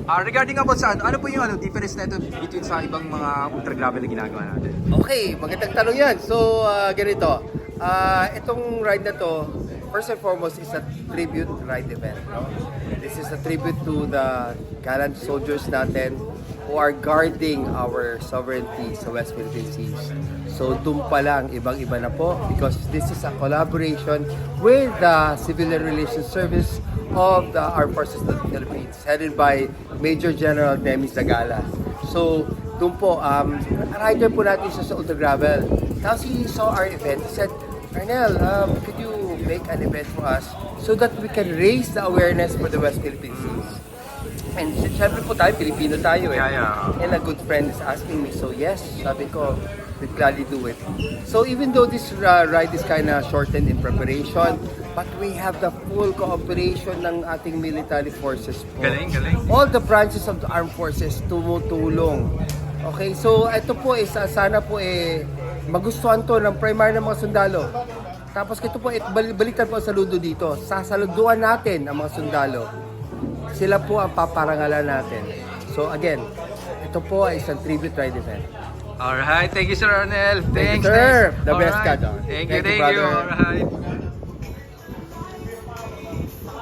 Regarding about sa ano po yung difference na ito between sa ibang mga ultra gravel na ginagawa natin? Okay, magandang tanong yan. So, ganito. Itong ride na to, first and foremost, is a tribute ride event. No? This is a tribute to the gallant soldiers natin who are guarding our sovereignty sa West Philippine Seas. So, doon pa lang, ibang-iba na po because this is a collaboration with the Civilian Relations Service of the Armed Forces of the Philippines, headed by Major General Demi Zagala. So, doon po, rider po natin siya sa Ultra Gravel. Tapos he saw our event, he said, Arnel, could you make an event for us so that we can raise the awareness for the West Philippine Seas? And syempre po tayo, Pilipino tayo eh. Yeah. And a good friend is asking me, so yes, sabi ko, we'd gladly do it. So even though this ride is kind of shortened in preparation, but we have the full cooperation ng ating military forces po. Galing. All the branches of the armed forces tumutulong. Okay, so ito po is sana po magustuhan to ng primary ng mga sundalo. Tapos ito po, baliktad po ang saludo dito. Sasaluduan natin ang mga sundalo. Sila po ang paparangalan natin. So again, ito po ay isang tribute ride event. Alright, thank you Sir Arnel. Thank Thanks. you, sir. The best Alright. ka, Don. Thank you, Thank you, thank you. brother. Alright.